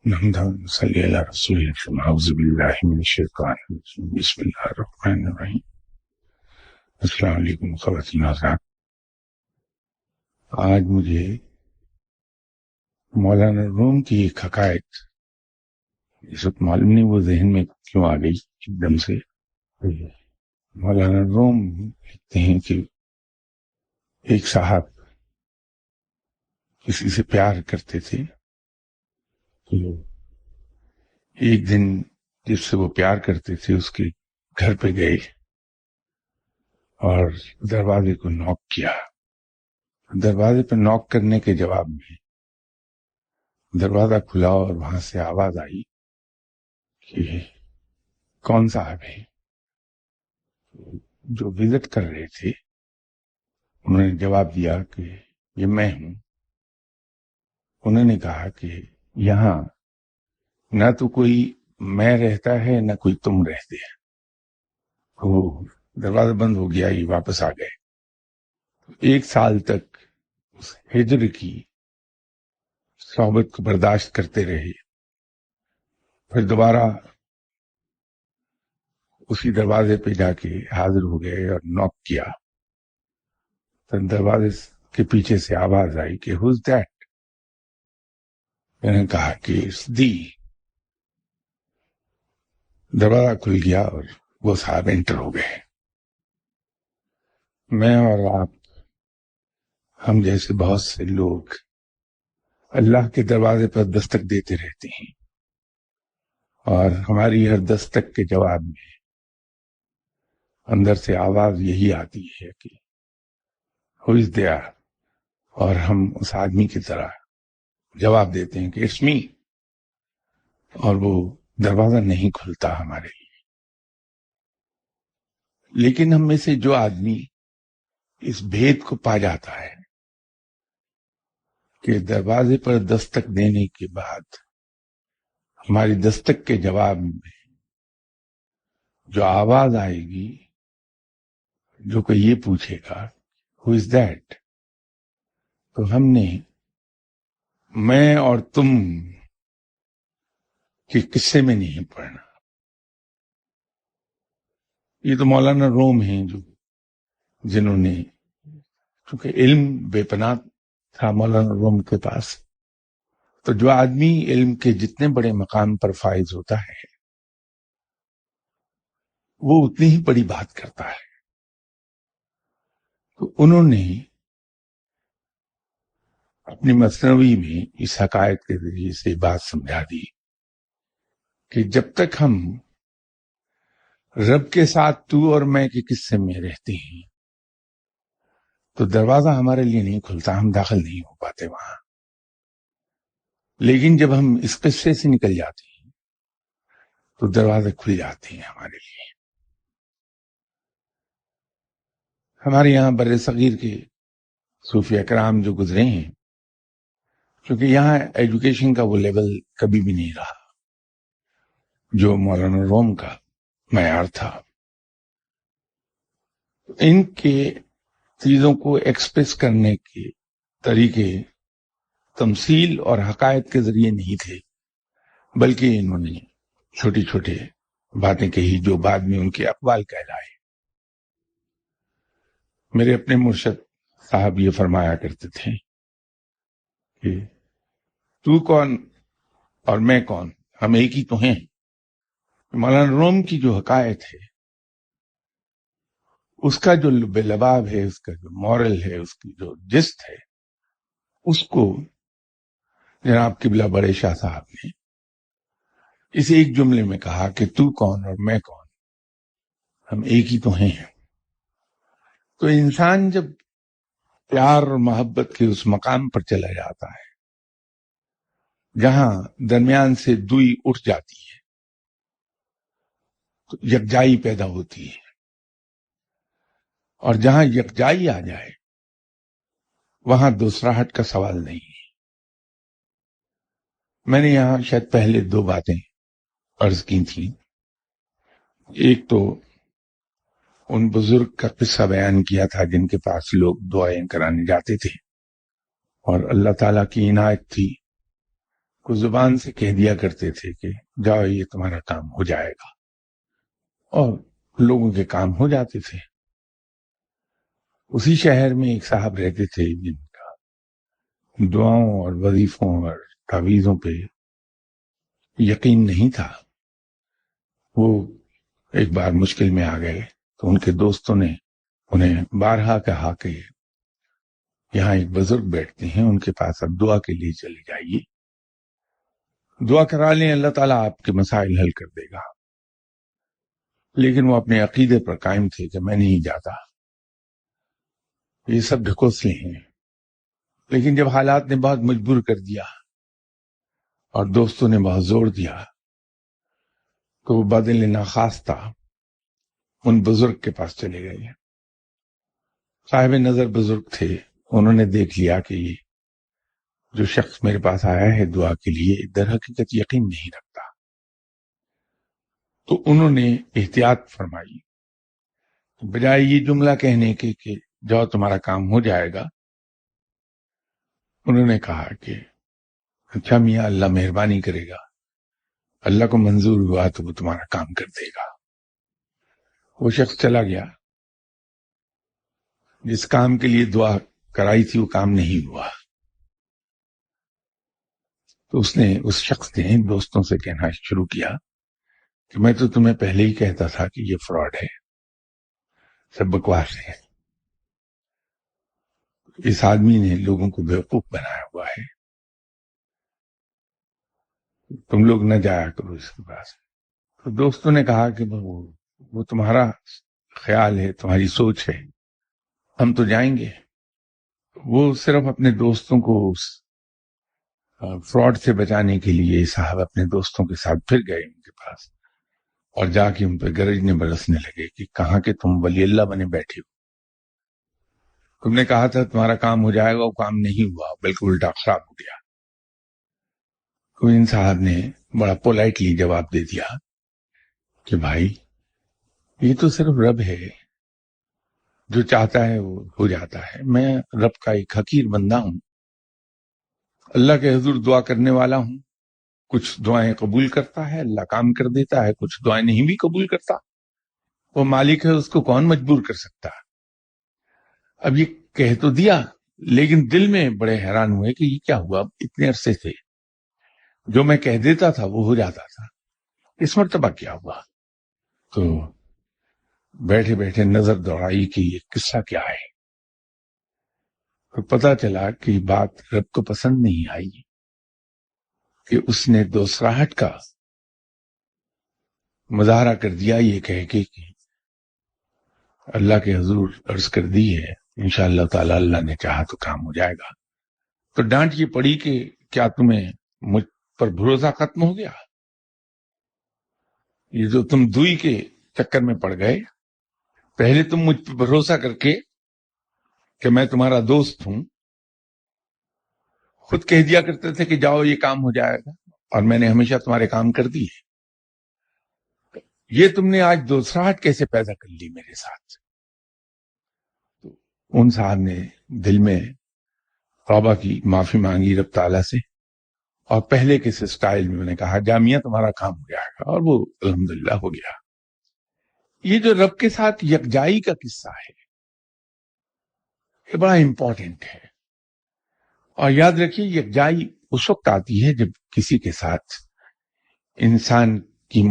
نحمده ونصلي على رسول الكريم. اعوذ باللہ من الشیطان الرجیم. بسم اللہ الرحمن الرحیم. السلام علیکم خواتین حضرات. آج مجھے مولانا روم کی ایک حقائق اس وقت معلوم نہیں وہ ذہن میں کیوں آ گئی ایک دم سے. مولانا روم لکھتے ہیں کہ ایک صاحب کسی سے پیار کرتے تھے. ایک دن جس سے وہ پیار کرتے تھے اس کے گھر پہ گئے اور دروازے کو نوک کیا. دروازے پہ نوک کرنے کے جواب میں دروازہ کھلا اور وہاں سے آواز آئی کہ کون صاحب ہے. جو وزٹ کر رہے تھے انہوں نے جواب دیا کہ یہ میں ہوں. انہوں نے کہا کہ یہاں نہ تو کوئی میں رہتا ہے نہ کوئی تم رہتے ہیں. وہ دروازہ بند ہو گیا, یہ واپس آ گئے. ایک سال تک اس ہجر کی صحبت کو برداشت کرتے رہے. پھر دوبارہ اسی دروازے پہ جا کے حاضر ہو گئے اور نوک کیا. تو دروازے کے پیچھے سے آواز آئی کہ who's that؟ میں نے کہا کہ it's دی. دروازہ کھل گیا اور وہ صاحب انٹر ہو گئے. میں اور آپ, ہم جیسے بہت سے لوگ اللہ کے دروازے پر دستک دیتے رہتے ہیں اور ہماری ہر دستک کے جواب میں اندر سے آواز یہی آتی ہے کہ who is there؟ اور ہم اس آدمی کی طرح جواب دیتے ہیں کہ it's me، اور وہ دروازہ نہیں کھلتا ہمارے لیے. لیکن ہم میں سے جو آدمی اس بھید کو پا جاتا ہے کہ دروازے پر دستک دینے کے بعد ہماری دستک کے جواب میں جو آواز آئے گی جو کہ یہ پوچھے گا who is that، تو ہم نے میں اور تم کے قصے میں نہیں پڑھنا. یہ تو مولانا روم ہیں جنہوں نے، چونکہ علم بے پناہ تھا مولانا روم کے پاس، تو جو آدمی علم کے جتنے بڑے مقام پر فائز ہوتا ہے وہ اتنی ہی بڑی بات کرتا ہے. تو انہوں نے اپنی مثنوی میں اس حقائق کے ذریعے سے بات سمجھا دی کہ جب تک ہم رب کے ساتھ تو اور میں کے قصے میں رہتے ہیں تو دروازہ ہمارے لیے نہیں کھلتا، ہم داخل نہیں ہو پاتے وہاں. لیکن جب ہم اس قصے سے نکل جاتے ہیں تو دروازے کھل جاتے ہیں ہمارے لیے. ہمارے یہاں بر صغیر کے صوفیہ کرام جو گزرے ہیں، کیونکہ یہاں ایجوکیشن کا وہ لیول کبھی بھی نہیں رہا جو مولانا روم کا معیار تھا. ان کے چیزوں کو ایکسپریس کرنے کے طریقے تمثیل اور حقائق کے ذریعے نہیں تھے، بلکہ انہوں نے چھوٹی چھوٹی باتیں کہی جو بعد میں ان کے اقوال کہلائے. میرے اپنے مرشد صاحب یہ فرمایا کرتے تھے کہ تو کون اور میں کون، ہم ایک ہی تو ہیں. مولانا روم کی جو حقائق ہے، اس کا جو لب لباب ہے، اس کا جو مورل ہے، اس کی جو جست ہے، اس کو جناب قبلہ بڑے شاہ صاحب نے اس ایک جملے میں کہا کہ تو کون اور میں کون، ہم ایک ہی تو ہیں. تو انسان جب پیار اور محبت کے اس مقام پر چلا جاتا ہے جہاں درمیان سے دوئی اٹھ جاتی ہے تو یکجائی پیدا ہوتی ہے، اور جہاں یکجائی آ جائے وہاں دوسراہٹ کا سوال نہیں ہے. میں نے یہاں شاید پہلے دو باتیں عرض کی تھیں. ایک تو ان بزرگ کا قصہ بیان کیا تھا جن کے پاس لوگ دعائیں کرانے جاتے تھے اور اللہ تعالیٰ کی عنایت تھی کو زبان سے کہہ دیا کرتے تھے کہ جاؤ یہ تمہارا کام ہو جائے گا، اور لوگوں کے کام ہو جاتے تھے۔ اسی شہر میں ایک صاحب رہتے تھے جن کا دعاؤں اور وظیفوں اور تعویذوں پہ یقین نہیں تھا۔ وہ ایک بار مشکل میں آ گئے تو ان کے دوستوں نے انہیں بارہا کہا کہ یہاں ایک بزرگ بیٹھتے ہیں، ان کے پاس اب دعا کے لیے چلے جائیے، دعا کرا لیں، اللہ تعالیٰ آپ کے مسائل حل کر دے گا۔ لیکن وہ اپنے عقیدے پر قائم تھے کہ میں نہیں جاتا، یہ سب ڈھکوسلے ہیں۔ لیکن جب حالات نے بہت مجبور کر دیا اور دوستوں نے بہت زور دیا تو وہ بدل ناخواستہ ان بزرگ کے پاس چلے گئے۔ صاحب نظر بزرگ تھے، انہوں نے دیکھ لیا کہ یہ جو شخص میرے پاس آیا ہے دعا کے لیے در حقیقت یقین نہیں رکھتا، تو انہوں نے احتیاط فرمائی۔ بجائے یہ جملہ کہنے کے کہ جاؤ تمہارا کام ہو جائے گا، انہوں نے کہا کہ اچھا میاں، اللہ مہربانی کرے گا، اللہ کو منظور ہوا تو وہ تمہارا کام کر دے گا۔ وہ شخص چلا گیا، جس کام کے لیے دعا کرائی تھی وہ کام نہیں ہوا۔ تو اس شخص نے دوستوں سے کہنا شروع کیا کہ میں تو تمہیں پہلے ہی کہتا تھا کہ یہ فراڈ ہے، سب بکواس ہے، اس آدمی نے لوگوں کو بیوقوف بنایا ہوا ہے، تم لوگ نہ جایا کرو اس کے پاس۔ تو دوستوں نے کہا کہ وہ تمہارا خیال ہے، تمہاری سوچ ہے، ہم تو جائیں گے۔ وہ صرف اپنے دوستوں کو اس فراڈ سے بچانے کے لیے صاحب اپنے دوستوں کے ساتھ پھر گئے ان کے پاس اور جا کے ان پہ گرجنے برسنے لگے کہ کہاں کہ تم ولی اللہ بنے بیٹھے ہو، تم نے کہا تھا تمہارا کام ہو جائے گا، وہ کام نہیں ہوا، بلکہ الٹا خراب ہو گیا۔ کوئن صاحب نے بڑا پولائٹلی جواب دے دیا کہ بھائی یہ تو صرف رب ہے، جو چاہتا ہے وہ ہو جاتا ہے، میں رب کا ایک حقیر بندہ ہوں، اللہ کے حضور دعا کرنے والا ہوں، کچھ دعائیں قبول کرتا ہے، اللہ کام کر دیتا ہے، کچھ دعائیں نہیں بھی قبول کرتا، وہ مالک ہے، اس کو کون مجبور کر سکتا۔ اب یہ کہہ تو دیا، لیکن دل میں بڑے حیران ہوئے کہ یہ کیا ہوا، اتنے عرصے سے جو میں کہہ دیتا تھا وہ ہو جاتا تھا، اس مرتبہ کیا ہوا؟ تو بیٹھے بیٹھے نظر دوڑائی کہ یہ قصہ کیا ہے، تو پتا چلا کہ بات رب کو پسند نہیں آئی کہ اس نے دوسراہٹ کا مظاہرہ کر دیا یہ کہہ کے کہ اللہ کے حضور عرض کر دی ہے، انشاءاللہ تعالی اللہ نے چاہا تو کام ہو جائے گا۔ تو ڈانٹ یہ پڑی کہ کیا تمہیں مجھ پر بھروسہ ختم ہو گیا؟ یہ جو تم دوئی کے چکر میں پڑ گئے، پہلے تم مجھ پر بھروسہ کر کے کہ میں تمہارا دوست ہوں خود کہہ دیا کرتے تھے کہ جاؤ یہ کام ہو جائے گا، اور میں نے ہمیشہ تمہارے کام کر دیے، یہ تم نے آج دوسراہٹ کیسے پیدا کر لی میرے ساتھ؟ تو ان صاحب نے دل میں توبہ کی، معافی مانگی رب تعالیٰ سے، اور پہلے کے سٹائل میں نے کہا جامعہ تمہارا کام ہو جائے گا، اور وہ الحمدللہ ہو گیا۔ یہ جو رب کے ساتھ یکجائی کا قصہ ہے یہ بڑا امپورٹنٹ ہے، اور یاد رکھیے یکجائی اس وقت آتی ہے جب کسی کے ساتھ انسان کی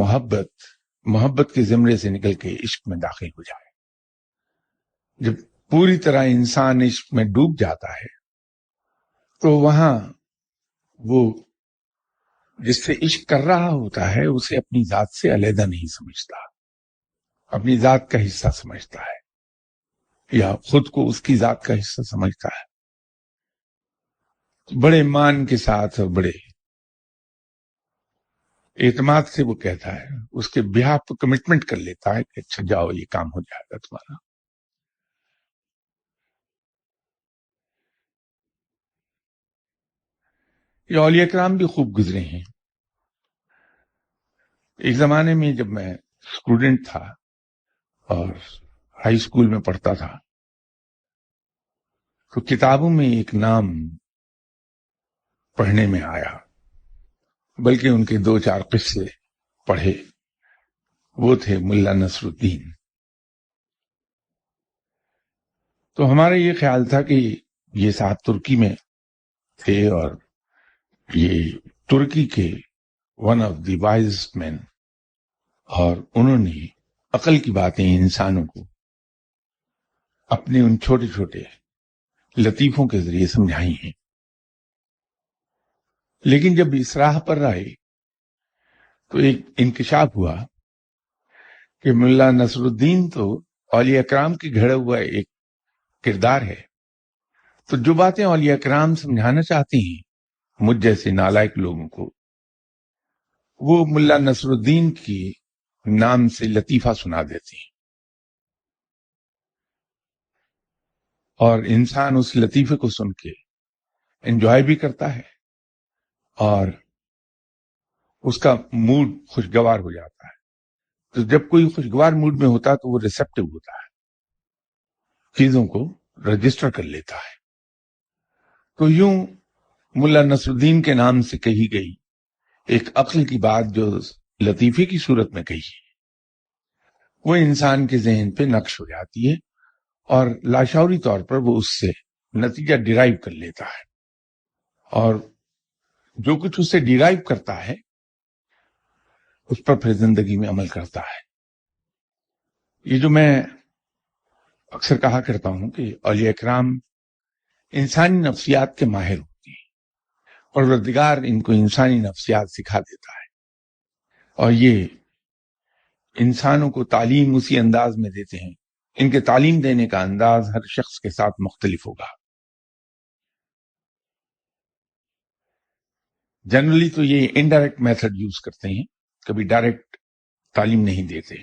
محبت کے زمرے سے نکل کے عشق میں داخل ہو جائے۔ جب پوری طرح انسان عشق میں ڈوب جاتا ہے تو وہاں وہ جس سے عشق کر رہا ہوتا ہے اسے اپنی ذات سے علیحدہ نہیں سمجھتا، اپنی ذات کا حصہ سمجھتا ہے، یا خود کو اس کی ذات کا حصہ سمجھتا ہے۔ بڑے مان کے ساتھ اور بڑے اعتماد سے وہ کہتا ہے، اس کے بیہاف پہ کمٹمنٹ کر لیتا ہے کہ اچھا جاؤ یہ کام ہو جائے گا تمہارا۔ یہ اولیاء کرام بھی خوب گزرے ہیں۔ ایک زمانے میں جب میں اسٹوڈنٹ تھا اور ہائی اسکول میں پڑھتا تھا تو کتابوں میں ایک نام پڑھنے میں آیا، بلکہ ان کے 2-4 قصے پڑھے. وہ تھے ملا نصر الدین. تو ہمارا یہ خیال تھا کہ یہ صاحب ترکی میں تھے اور یہ ترکی کے ون آف دی وائزسٹ مین، اور انہوں نے عقل کی باتیں انسانوں کو اپنے ان چھوٹے چھوٹے لطیفوں کے ذریعے سمجھائی ہیں. لیکن جب اس راہ پر آئے تو ایک انکشاف ہوا کہ ملا نصر الدین تو اولیاء کرام کی گھڑا ہوا ایک کردار ہے. تو جو باتیں اولیاء کرام سمجھانا چاہتے ہیں مجھ جیسے نالائق لوگوں کو، وہ ملا نصر الدین کی نام سے لطیفہ سنا دیتے ہیں، اور انسان اس لطیفے کو سن کے انجوائے بھی کرتا ہے اور اس کا موڈ خوشگوار ہو جاتا ہے. تو جب کوئی خوشگوار موڈ میں ہوتا ہے تو وہ ریسیپٹیو ہوتا ہے، چیزوں کو رجسٹر کر لیتا ہے. تو یوں ملا نصر الدین کے نام سے کہی گئی ایک عقل کی بات جو لطیفے کی صورت میں کہی ہے، وہ انسان کے ذہن پہ نقش ہو جاتی ہے اور لاشعوری طور پر وہ اس سے نتیجہ ڈیرائیو کر لیتا ہے، اور جو کچھ اسے ڈیرائیو کرتا ہے اس پر پھر زندگی میں عمل کرتا ہے. یہ جو میں اکثر کہا کرتا ہوں کہ اولیاء کرام انسانی نفسیات کے ماہر ہوتی ہیں، اور پروردگار ان کو انسانی نفسیات سکھا دیتا ہے، اور یہ انسانوں کو تعلیم اسی انداز میں دیتے ہیں. ان کے تعلیم دینے کا انداز ہر شخص کے ساتھ مختلف ہوگا. جنرلی تو یہ انڈائریکٹ میتھڈ یوز کرتے ہیں، کبھی ڈائریکٹ تعلیم نہیں دیتے،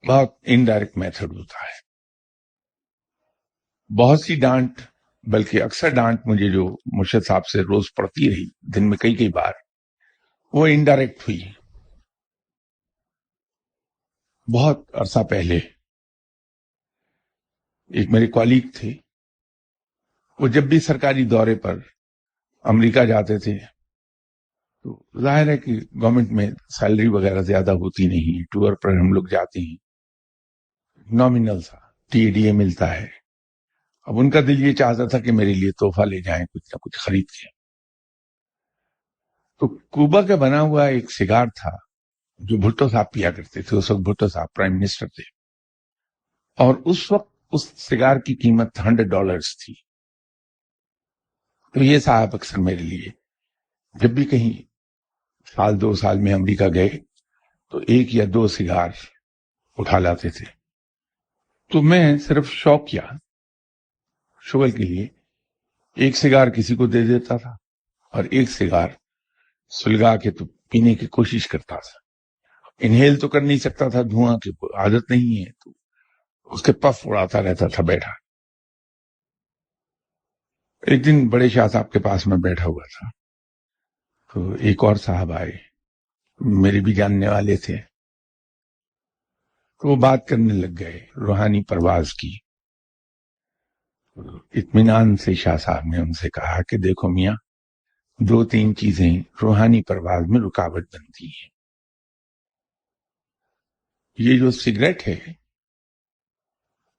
بہت انڈائریکٹ میتھڈ ہوتا ہے. بہت سی ڈانٹ، بلکہ اکثر ڈانٹ مجھے جو مرشد صاحب سے روز پڑتی رہی دن میں کئی بار، وہ انڈائریکٹ ہوئی. بہت عرصہ پہلے ایک میرے کالیگ تھے، وہ جب بھی سرکاری دورے پر امریکہ جاتے تھے تو ظاہر ہے کہ گورنمنٹ میں سیلری وغیرہ زیادہ ہوتی نہیں، ٹور پر ہم لوگ جاتے ہیں، نامینل سا TDA ملتا ہے. اب ان کا دل یہ چاہتا تھا کہ میرے لیے تحفہ لے جائیں کچھ نہ کچھ خرید کے. تو کوبا کا بنا ہوا ایک سگار تھا جو بھٹو صاحب پیا کرتے تھے. اس وقت بھٹو صاحب پرائم منسٹر تھے، اور اس وقت اس سگار کی قیمت $100 تھی. تو یہ صاحب اکثر میرے لیے جب بھی کہیں 1-2 سال میں امریکہ گئے تو 1 یا 2 سگار اٹھا لاتے تھے. تو میں صرف شوق یا شغل کے لیے 1 سگار کسی کو دے دیتا تھا اور 1 سگار سلگا کے تو پینے کی کوشش کرتا تھا. انہیل تو کر نہیں سکتا تھا، دھواں کی عادت نہیں ہے، تو اس کے پف اڑاتا رہتا تھا بیٹھا. ایک دن بڑے شاہ صاحب کے پاس میں بیٹھا ہوا تھا تو ایک اور صاحب آئے، میرے بھی جاننے والے تھے. تو وہ بات کرنے لگ گئے روحانی پرواز کی. اطمینان سے شاہ صاحب نے ان سے کہا کہ دیکھو میاں، 2-3 چیزیں روحانی پرواز میں رکاوٹ بنتی ہیں. یہ جو سگریٹ ہے،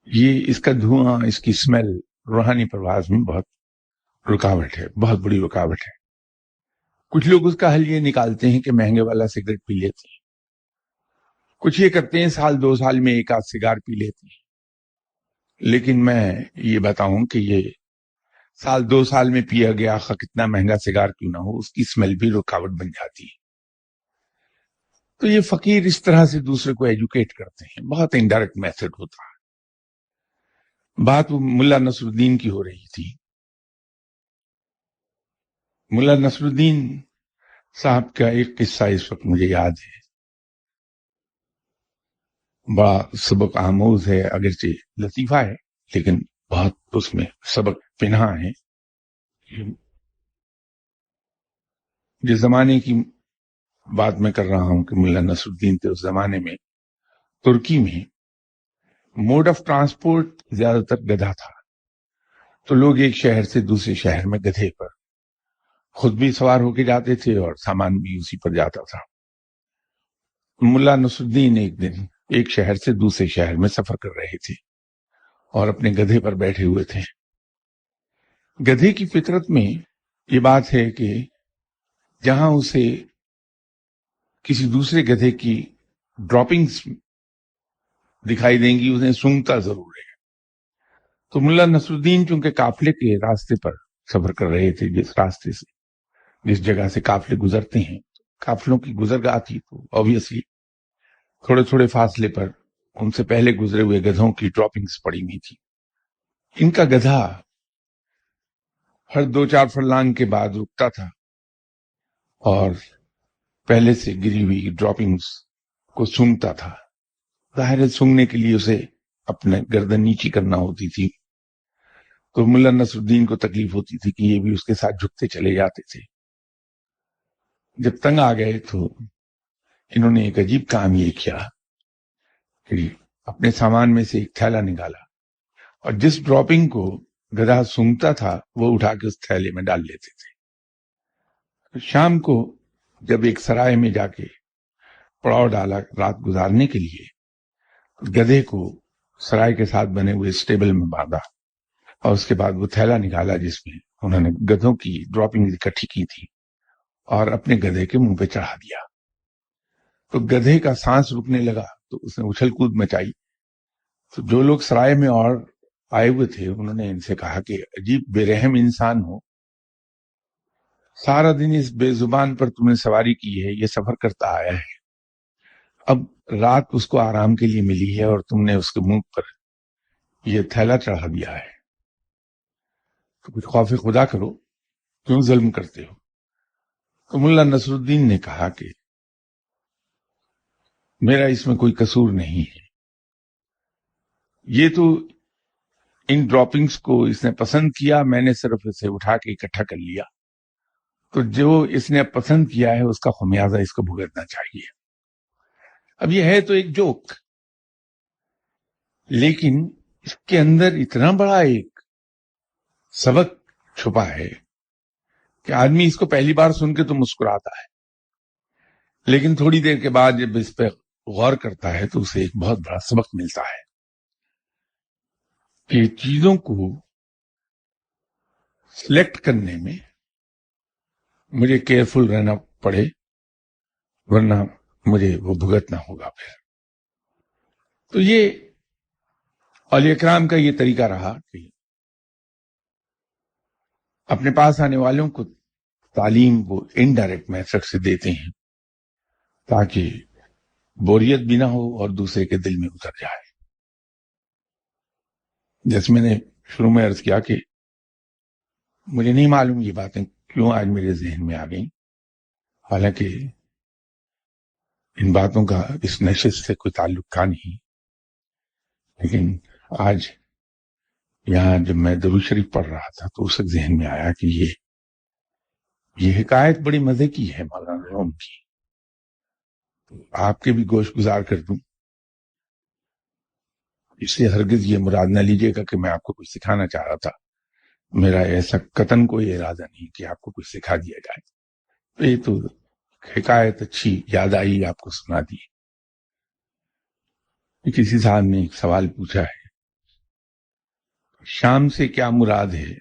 یہ اس کا دھواں، اس کی اسمیل روحانی پرواز میں بہت رکاوٹ ہے، بہت بڑی رکاوٹ ہے. کچھ لوگ اس کا حل یہ نکالتے ہیں کہ مہنگے والا سگریٹ پی لیتے ہیں، کچھ یہ کرتے ہیں 1-2 سال میں 1 آدھ سگار پی لیتے ہیں. لیکن میں یہ بتاؤں کہ یہ 1-2 سال میں پیا گیا کتنا مہنگا سگار کیوں نہ ہو، اس کی اسمیل بھی رکاوٹ بن جاتی ہے. تو یہ فقیر اس طرح سے دوسرے کو ایجوکیٹ کرتے ہیں، بہت انڈائریکٹ میتھڈ ہوتا ہے. بات ملا نصر الدین کی ہو رہی تھی. ملا نصر الدین صاحب کا ایک قصہ اس وقت مجھے یاد ہے، بڑا سبق آموز ہے، اگرچہ لطیفہ ہے لیکن بہت اس میں سبق پنہا ہے. جس زمانے کی بات میں کر رہا ہوں کہ ملا نصر الدین تھے، اس زمانے میں ترکی میں موڈ آف ٹرانسپورٹ زیادہ تر گدھا تھا. تو لوگ ایک شہر سے دوسرے شہر میں گدھے پر خود بھی سوار ہو کے جاتے تھے اور سامان بھی اسی پر جاتا تھا۔ ملا نصرالدین ایک دن ایک شہر سے دوسرے شہر میں سفر کر رہے تھے اور اپنے گدھے پر بیٹھے ہوئے تھے۔ گدھے کی فطرت میں یہ بات ہے کہ جہاں اسے کسی دوسرے گدھے کی ڈراپنگز دکھائی دیں گی اسے سونگتا ضرور ہے۔ تو ملا نصرالدین چونکہ قافلے کے راستے پر سفر کر رہے تھے، جس راستے سے جس جگہ سے قافلے گزرتے ہیں، قافلوں کی گزرگاہ تھی، تو آبویسلی تھوڑے تھوڑے فاصلے پر ان سے پہلے گزرے ہوئے گدھوں کی ڈراپنگز پڑی ہوئی تھی۔ ان کا گدھا ہر 2-4 فرلانگ کے بعد رکتا تھا اور پہلے سے گری ہوئی ڈراپنگز کو سونگتا تھا۔ ظاہر ہے سونگنے کے لیے اسے اپنے گردن نیچی کرنا ہوتی تھی، تو ملا نصرالدین کو تکلیف ہوتی تھی کہ یہ بھی اس کے ساتھ جھکتے چلے جاتے تھے۔ جب تنگ آ گئے تو انہوں نے ایک عجیب کام یہ کیا کہ اپنے سامان میں سے ایک تھیلا نکالا اور جس ڈراپنگ کو گدھا سونگتا تھا وہ اٹھا کے اس تھیلے میں ڈال لیتے تھے۔ شام کو جب ایک سرائے میں جا کے پڑاؤ ڈالا رات گزارنے کے لیے، گدھے کو سرائے کے ساتھ بنے ہوئے اسٹیبل میں باندھا اور اس کے بعد وہ تھیلا نکالا جس میں انہوں نے گدھوں کی ڈراپنگ اکٹھی کی تھی اور اپنے گدھے کے منہ پہ چڑھا دیا۔ تو گدھے کا سانس رکنے لگا تو اس نے اچھل کود مچائی۔ تو جو لوگ سرائے میں اور آئے ہوئے تھے انہوں نے ان سے کہا کہ عجیب بے رحم انسان ہو، سارا دن اس بے زبان پر تم نے سواری کی ہے، یہ سفر کرتا آیا ہے، اب رات اس کو آرام کے لیے ملی ہے اور تم نے اس کے منہ پر یہ تھیلا چڑھا دیا ہے، تو کچھ خوف خدا کرو، کیوں ظلم کرتے ہو؟ تو ملا نصرالدین نے کہا کہ میرا اس میں کوئی قصور نہیں ہے، یہ تو ان ڈراپنگز کو اس نے پسند کیا، میں نے صرف اسے اٹھا کے اکٹھا کر لیا، تو جو اس نے پسند کیا ہے اس کا خمیازہ اس کو بھگتنا چاہیے۔ اب یہ ہے تو ایک جوک، لیکن اس کے اندر اتنا بڑا ایک سبق چھپا ہے کہ آدمی اس کو پہلی بار سن کے تو مسکراتا ہے، لیکن تھوڑی دیر کے بعد جب اس پہ غور کرتا ہے تو اسے ایک بہت بڑا سبق ملتا ہے کہ چیزوں کو سلیکٹ کرنے میں مجھے کیئرفل رہنا پڑے، ورنہ مجھے وہ بھگتنا ہوگا پھر۔ تو یہ اولیاء کرام کا یہ طریقہ رہا کہ اپنے پاس آنے والوں کو تعلیم وہ انڈائریکٹ میتھڈ سے دیتے ہیں تاکہ بوریت بھی نہ ہو اور دوسرے کے دل میں اتر جائے۔ جیسے میں نے شروع میں عرض کیا کہ مجھے نہیں معلوم یہ باتیں کیوں آج میرے ذہن میں آ گئیں، حالانکہ ان باتوں کا اس نشست سے کوئی تعلق تھا نہیں، لیکن آج یہاں جب میں درود شریف پڑھ رہا تھا تو اس وقت ذہن میں آیا کہ یہ حکایت بڑی مزے کی ہے مولانا روم کی، آپ کے بھی گوشت گزار کر دوں۔ اس سے ہرگز یہ مراد نہ لیجیے گا کہ میں آپ کو کچھ سکھانا چاہ رہا تھا، میرا ایسا قطن کوئی ارادہ نہیں کہ آپ کو کچھ سکھا دیا جائے، یہ تو حکایت اچھی یاد آئی آپ کو سنا دی۔ کسی صاحب نے ایک سوال پوچھا ہے، شام سے کیا مراد ہے،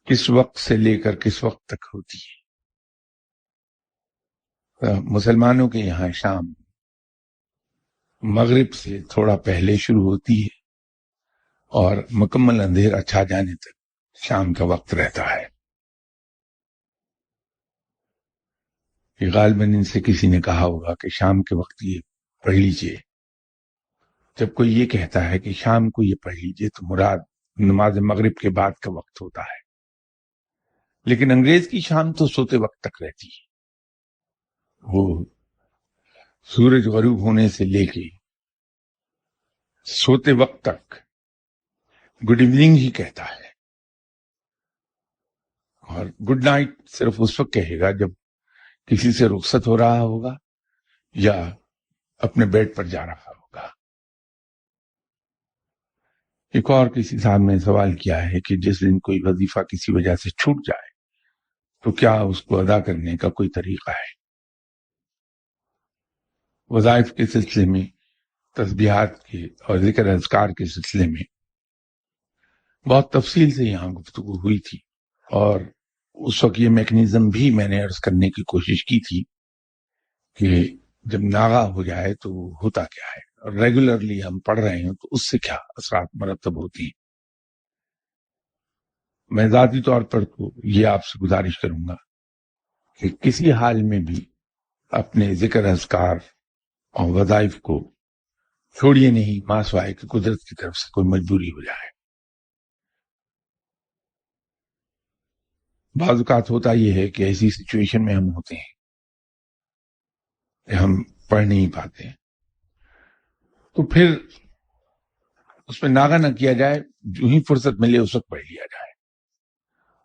کس وقت سے لے کر کس وقت تک ہوتی ہے؟ مسلمانوں کے یہاں شام مغرب سے تھوڑا پہلے شروع ہوتی ہے اور مکمل اندھیرا چھا جانے تک شام کا وقت رہتا ہے۔ غالباً ان سے کسی نے کہا ہوگا کہ شام کے وقت یہ پڑھ لیجئے۔ جب کوئی یہ کہتا ہے کہ شام کو یہ پڑھ لیجئے تو مراد نماز مغرب کے بعد کا وقت ہوتا ہے، لیکن انگریز کی شام تو سوتے وقت تک رہتی ہے، وہ سورج غروب ہونے سے لے کے سوتے وقت تک گڈ ایوننگ ہی کہتا ہے، اور گڈ نائٹ صرف اس وقت کہے گا جب کسی سے رخصت ہو رہا ہوگا یا اپنے بیڈ پر جا رہا ہوگا۔ ایک اور کسی صاحب نے سوال کیا ہے کہ جس دن کوئی وظیفہ کسی وجہ سے چھوٹ جائے تو کیا اس کو ادا کرنے کا کوئی طریقہ ہے؟ وظائف کے سلسلے میں، تسبیحات کے اور ذکر اذکار کے سلسلے میں بہت تفصیل سے یہاں گفتگو ہوئی تھی، اور اس وقت یہ میکنزم بھی میں نے عرض کرنے کی کوشش کی تھی کہ جب ناغہ ہو جائے تو ہوتا کیا ہے، اور ریگولرلی ہم پڑھ رہے ہیں تو اس سے کیا اثرات مرتب ہوتی ہیں۔ میں ذاتی طور پر تو یہ آپ سے گزارش کروں گا کہ کسی حال میں بھی اپنے ذکر اذکار اور وظائف کو چھوڑیے نہیں، ماں سوائے کہ قدرت کی طرف سے کوئی مجبوری ہو جائے۔ بعض اوقات ہوتا یہ ہے کہ ایسی سچویشن میں ہم ہوتے ہیں کہ ہم پڑھ نہیں پاتے، تو پھر اس پہ ناغہ نہ کیا جائے، جو ہی فرصت ملے اس وقت پڑھ لیا جائے،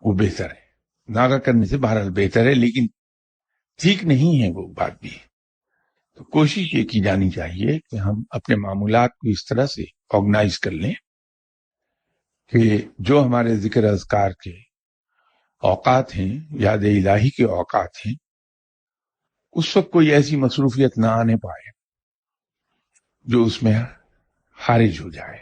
وہ بہتر ہے۔ ناغہ کرنے سے بہرحال بہتر ہے، لیکن ٹھیک نہیں ہے وہ بات بھی۔ تو کوشش یہ کی جانی چاہیے کہ ہم اپنے معمولات کو اس طرح سے آرگنائز کر لیں کہ جو ہمارے ذکر اذکار کے اوقات ہیں، یاد الہی کے اوقات ہیں، اس وقت کوئی ایسی مصروفیت نہ آنے پائے جو اس میں خارج ہو جائے۔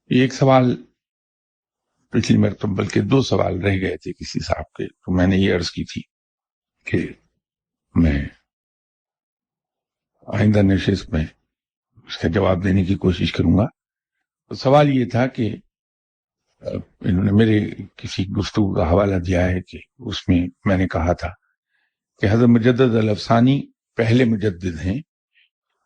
ایک سوال پچھلی مرتبہ، بلکہ 2 سوال رہ گئے تھے کسی صاحب کے، تو میں نے یہ عرض کی تھی کہ میں آئندہ نشست میں اس کا جواب دینے کی کوشش کروں گا۔ تو سوال یہ تھا کہ انہوں نے میرے کسی گفتگو کا حوالہ دیا ہے کہ اس میں میں نے کہا تھا کہ حضرت مجدد الافسانی پہلے مجدد ہیں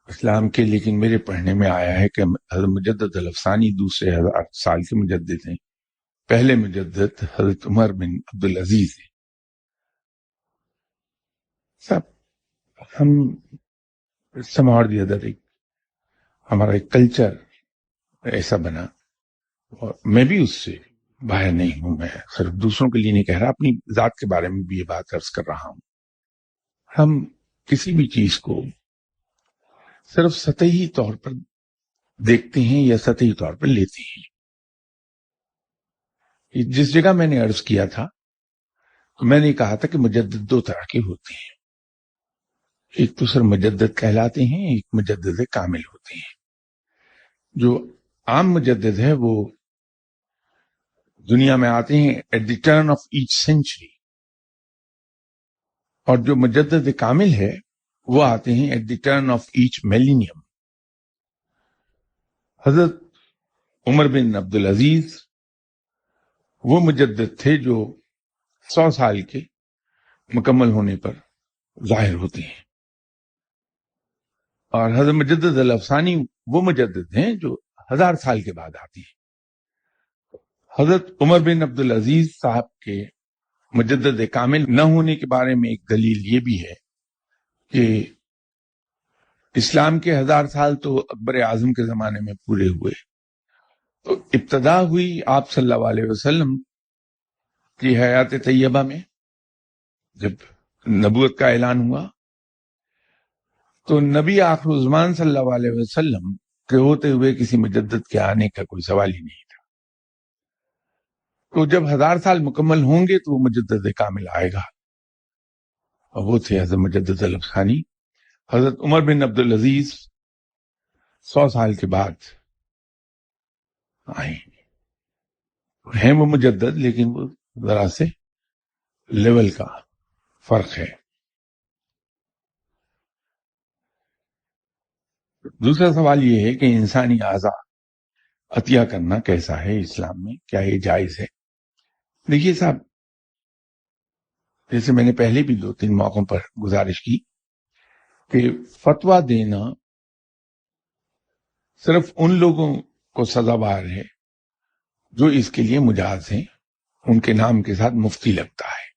اسلام کے، لیکن میرے پڑھنے میں آیا ہے کہ حضرت مجدد الافسانی دوسرے 1000 سال کے مجدد ہیں، پہلے مجدد حضرت عمر بن عبدالعزیز ہیں۔ سب ہم سماور دی ادر، ہمارا ایک کلچر ایسا بنا، اور میں بھی اس سے باہر نہیں ہوں، میں صرف دوسروں کے لیے نہیں کہہ رہا، اپنی ذات کے بارے میں بھی یہ بات عرض کر رہا ہوں۔ ہم کسی بھی چیز کو صرف سطحی طور پر دیکھتے ہیں یا سطحی طور پر لیتے ہیں۔ جس جگہ میں نے عرض کیا تھا تو میں نے کہا تھا کہ مجدد 2 طرح کے ہوتے ہیں، ایک تو صرف مجدد کہلاتے ہیں، ایک مجدد کامل ہوتے ہیں۔ جو عام مجدد ہے وہ دنیا میں آتے ہیں at the turn of each century, اور جو مجدد کامل ہے وہ آتے ہیں at the turn of each millennium. حضرت عمر بن عبدالعزیز وہ مجدد تھے جو 100 سال کے مکمل ہونے پر ظاہر ہوتے ہیں، اور حضرت مجدد الافسانی وہ مجدد ہیں جو 1000 سال کے بعد آتے ہیں۔ حضرت عمر بن عبدالعزیز صاحب کے مجدد کامل نہ ہونے کے بارے میں ایک دلیل یہ بھی ہے کہ اسلام کے 1000 سال تو اکبر اعظم کے زمانے میں پورے ہوئے، تو ابتدا ہوئی آپ صلی اللہ علیہ وسلم کی حیات طیبہ میں، جب نبوت کا اعلان ہوا تو نبی آخر الزمان صلی اللہ علیہ وسلم کے ہوتے ہوئے کسی مجدد کے آنے کا کوئی سوال ہی نہیں تھا۔ تو جب 1000 سال مکمل ہوں گے تو وہ مجدد کامل آئے گا، اور وہ تھے حضرت مجدد الافسانی۔ حضرت عمر بن عبدالعزیز 100 سال کے بعد آئے ہیں، وہ مجدد، لیکن وہ ذرا سے لیول کا فرق ہے۔ دوسرا سوال یہ ہے کہ انسانی اعضاء عطیہ کرنا کیسا ہے اسلام میں، کیا یہ جائز ہے؟ دیکھیے صاحب، جیسے میں نے پہلے بھی 2-3 موقعوں پر گزارش کی کہ فتویٰ دینا صرف ان لوگوں کو سزاوار ہے جو اس کے لیے مجاز ہیں، ان کے نام کے ساتھ مفتی لگتا ہے،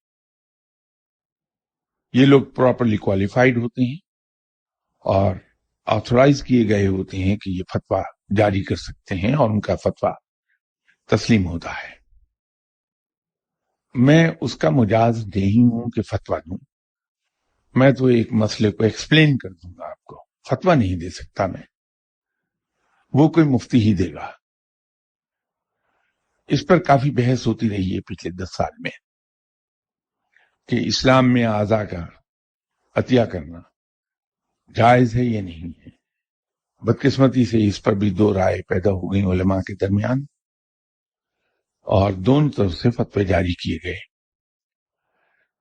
یہ لوگ پراپرلی کوالیفائڈ ہوتے ہیں اور آتھورائز کیے گئے ہوتے ہیں کہ یہ فتویٰ جاری کر سکتے ہیں، اور ان کا فتویٰ تسلیم ہوتا ہے۔ میں اس کا مجاز نہیں ہوں کہ فتویٰ دوں، میں تو ایک مسئلے کو ایکسپلین کر دوں گا، آپ کو فتویٰ نہیں دے سکتا میں، وہ کوئی مفتی ہی دے گا۔ اس پر کافی بحث ہوتی رہی ہے پچھلے 10 سال میں کہ اسلام میں اعضاء کا عطیہ کرنا جائز ہے یا نہیں ہے. بدقسمتی سے اس پر بھی دو رائے پیدا ہو گئی علماء کے درمیان اور دونوں طرف سے فتوے جاری کیے گئے.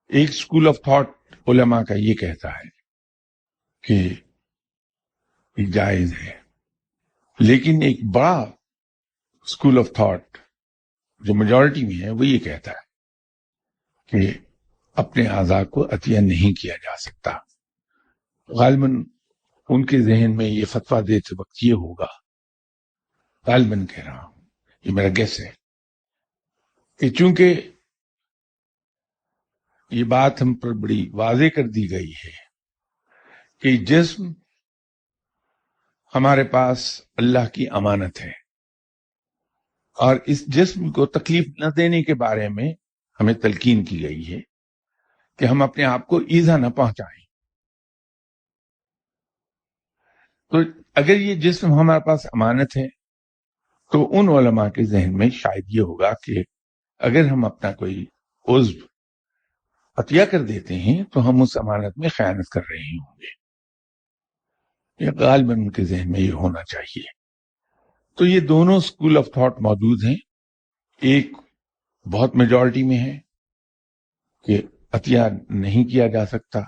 ایک اسکول آف تھاٹ علماء کا یہ کہتا ہے کہ یہ جائز ہے، لیکن ایک بڑا اسکول آف تھاٹ جو میجورٹی میں ہے وہ یہ کہتا ہے کہ اپنے اعضاء کو عطیہ نہیں کیا جا سکتا. غالباً ان کے ذہن میں یہ فتویٰ دیتے وقت یہ ہوگا، غالباً کہہ رہا ہوں، یہ میرا گیس ہے، کہ چونکہ یہ بات ہم پر بڑی واضح کر دی گئی ہے کہ جسم ہمارے پاس اللہ کی امانت ہے، اور اس جسم کو تکلیف نہ دینے کے بارے میں ہمیں تلقین کی گئی ہے کہ ہم اپنے آپ کو ایذا نہ پہنچائیں. تو اگر یہ جسم ہمارے پاس امانت ہے تو ان علماء کے ذہن میں شاید یہ ہوگا کہ اگر ہم اپنا کوئی عضو عطیہ کر دیتے ہیں تو ہم اس امانت میں خیانت کر رہے ہوں گے. یہ غالباً ان کے ذہن میں یہ ہونا چاہیے. تو یہ دونوں اسکول آف تھاٹ موجود ہیں. ایک بہت میجورٹی میں ہے کہ عطیہ نہیں کیا جا سکتا،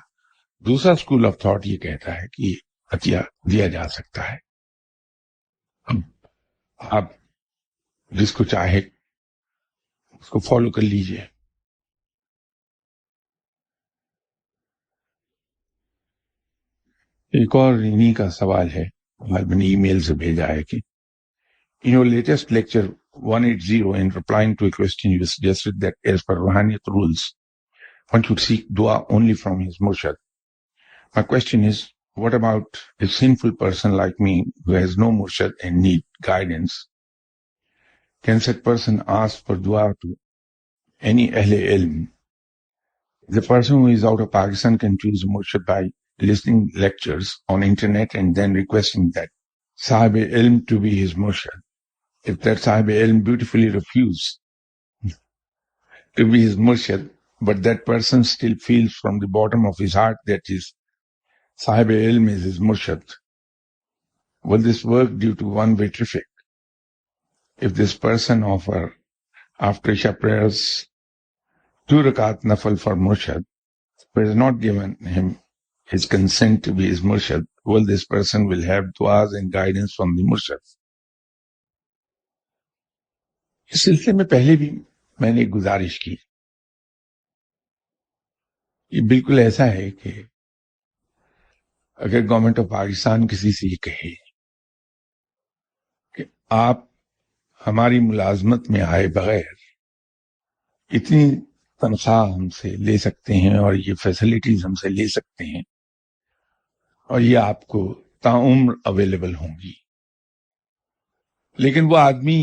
دوسرا اسکول آف تھاٹ یہ کہتا ہے کہ عطیہ دیا جا سکتا ہے. اب آپ جس کو چاہے اس کو فالو کر لیجئے. ایک اور انہی کا سوال ہے، غالباً ای میل سے بھیجا ہے کہ in your latest lecture 180, in replying to a question, you suggested that as per Ruhaniyat rules, one should seek dua only from his murshad. My question is, what about a sinful person like me who has no murshad and need guidance? Can such person ask for dua to any Ahle Ilm? The person who is out of Pakistan can choose murshad by listening lectures on internet and then requesting that Sahib Ilm to be his murshad. If that Sahib Ilm beautifully refused to be his murshid, but that person still feels from the bottom of his heart that his Sahib Ilm is his murshid, will this work due to one-way traffic? If this person offer after Isha prayers 2 rakat nafal for murshid, but has not given him his consent to be his murshid, will this person will have du'as and guidance from the murshid? اس سلسلے میں پہلے بھی میں نے ایک گزارش کی. یہ بالکل ایسا ہے کہ اگر گورنمنٹ آف پاکستان کسی سے یہ کہے کہ آپ ہماری ملازمت میں آئے بغیر اتنی تنخواہ ہم سے لے سکتے ہیں اور یہ فیسلٹیز ہم سے لے سکتے ہیں اور یہ آپ کو تاعمر اویلیبل ہوں گی، لیکن وہ آدمی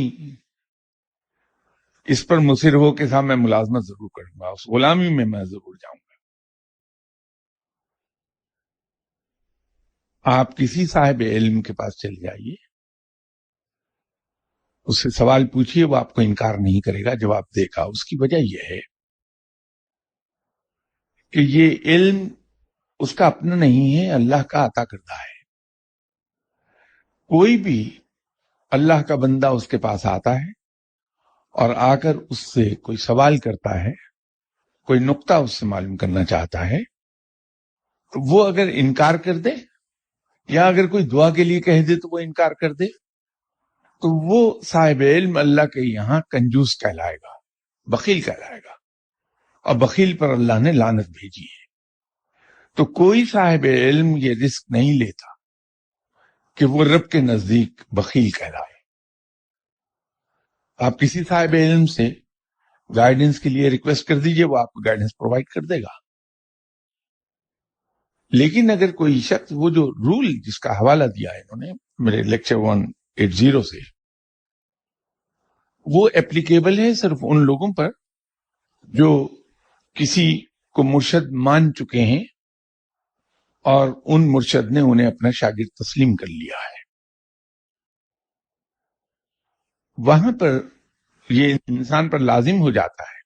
اس پر مصر ہو کہ صاحب میں ملازمت ضرور کروں گا، اس غلامی میں میں ضرور جاؤں گا. آپ کسی صاحب علم کے پاس چلے جائیے، اس سے سوال پوچھیے، وہ آپ کو انکار نہیں کرے گا، جواب دے گا. اس کی وجہ یہ ہے کہ یہ علم اس کا اپنا نہیں ہے، اللہ کا عطا کردہ ہے. کوئی بھی اللہ کا بندہ اس کے پاس آتا ہے اور آ کر اس سے کوئی سوال کرتا ہے، کوئی نقطہ اس سے معلوم کرنا چاہتا ہے، تو وہ اگر انکار کر دے یا اگر کوئی دعا کے لیے کہہ دے تو وہ انکار کر دے، تو وہ صاحب علم اللہ کے یہاں کنجوس کہلائے گا، بخیل کہلائے گا، اور بخیل پر اللہ نے لعنت بھیجی ہے. تو کوئی صاحب علم یہ رسک نہیں لیتا کہ وہ رب کے نزدیک بخیل کہلائے. آپ کسی صاحب علم سے گائیڈنس کے لیے ریکویسٹ کر دیجئے، وہ آپ کو گائیڈنس پرووائڈ کر دے گا. لیکن اگر کوئی شخص، وہ جو رول جس کا حوالہ دیا ہے انہوں نے میرے لیکچر 180 سے، وہ اپلیکیبل ہے صرف ان لوگوں پر جو کسی کو مرشد مان چکے ہیں اور ان مرشد نے انہیں اپنا شاگرد تسلیم کر لیا ہے. وہاں پر یہ انسان پر لازم ہو جاتا ہے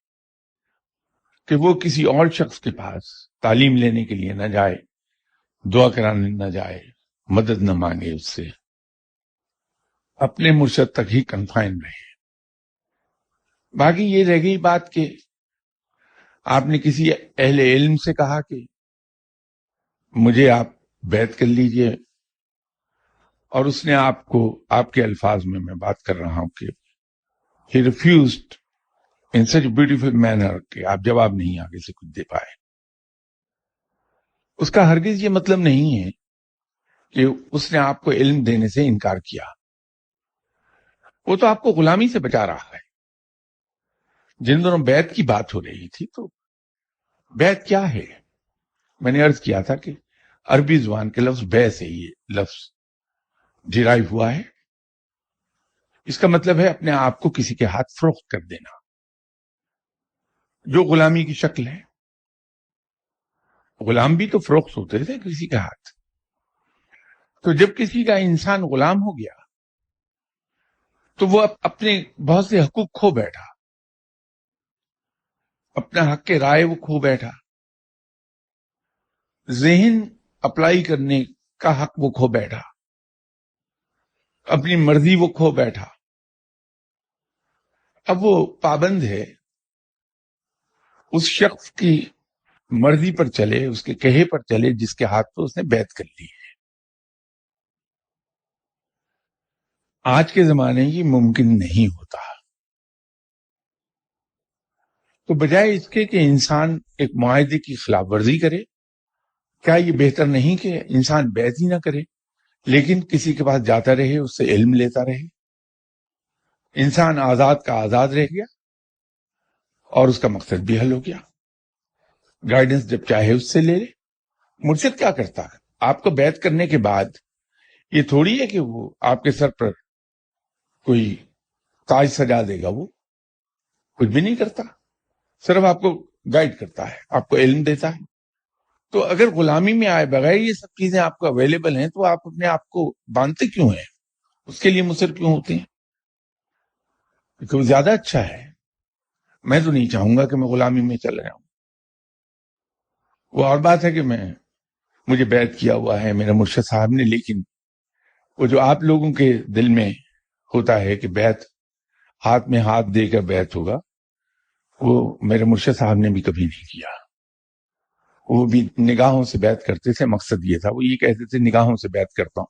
کہ وہ کسی اور شخص کے پاس تعلیم لینے کے لیے نہ جائے، دعا کرانے نہ جائے، مدد نہ مانگے، اس سے اپنے مرشد تک ہی کنفائن رہے۔ باقی یہ رہ گئی بات کہ آپ نے کسی اہل علم سے کہا کہ مجھے آپ بیعت کر لیجئے، اور اس نے آپ کو، آپ کے الفاظ میں بات کر رہا ہوں، کہ he refused in such a beautiful manner کہ آپ جواب نہیں آگے سے کچھ دے پائے۔ اس کا ہرگز یہ مطلب نہیں ہے کہ اس نے آپ کو علم دینے سے انکار کیا، وہ تو آپ کو غلامی سے بچا رہا ہے۔ جن دونوں بیعت کی بات ہو رہی تھی، تو بیعت کیا ہے؟ میں نے عرض کیا تھا کہ عربی زبان کے لفظ بے سے یہ لفظ ڈیرائیو ہوا ہے۔ اس کا مطلب ہے اپنے آپ کو کسی کے ہاتھ فروخت کر دینا، جو غلامی کی شکل ہے۔ غلام بھی تو فروخت ہوتے تھے کسی کے ہاتھ۔ تو جب کسی کا انسان غلام ہو گیا تو وہ اپنے بہت سے حقوق کھو بیٹھا، اپنا حق کے رائے وہ کھو بیٹھا، ذہن اپلائی کرنے کا حق وہ کھو بیٹھا، اپنی مرضی وہ کھو بیٹھا۔ اب وہ پابند ہے اس شخص کی مرضی پر چلے، اس کے کہے پر چلے جس کے ہاتھ پہ اس نے بیعت کر لی ہے۔ آج کے زمانے یہ ممکن نہیں ہوتا۔ تو بجائے اس کے کہ انسان ایک معاہدے کی خلاف ورزی کرے، کیا یہ بہتر نہیں کہ انسان بیعت ہی نہ کرے، لیکن کسی کے پاس جاتا رہے، اس سے علم لیتا رہے؟ انسان آزاد کا آزاد رہ گیا اور اس کا مقصد بھی حل ہو گیا۔ گائیڈنس جب چاہے اس سے لے لے۔ مرشد کیا کرتا ہے؟ آپ کو بیعت کرنے کے بعد یہ تھوڑی ہے کہ وہ آپ کے سر پر کوئی تاج سجا دے گا، وہ کچھ بھی نہیں کرتا، صرف آپ کو گائیڈ کرتا ہے، آپ کو علم دیتا ہے۔ تو اگر غلامی میں آئے بغیر یہ سب چیزیں آپ کو اویلیبل ہیں تو آپ اپنے آپ کو باندھتے کیوں ہیں؟ اس کے لیے مصر کیوں ہوتے ہیں؟ کیونکہ وہ زیادہ اچھا ہے۔ میں تو نہیں چاہوں گا کہ میں غلامی میں چل رہا ہوں۔ وہ اور بات ہے کہ مجھے بیعت کیا ہوا ہے میرے مرشد صاحب نے، لیکن وہ جو آپ لوگوں کے دل میں ہوتا ہے کہ بیعت ہاتھ میں ہاتھ دے کر بیعت ہوگا، وہ میرے مرشد صاحب نے بھی کبھی نہیں کیا۔ وہ بھی نگاہوں سے بیعت کرتے تھے۔ مقصد یہ تھا، وہ یہ کہتے تھے نگاہوں سے بیعت کرتا ہوں،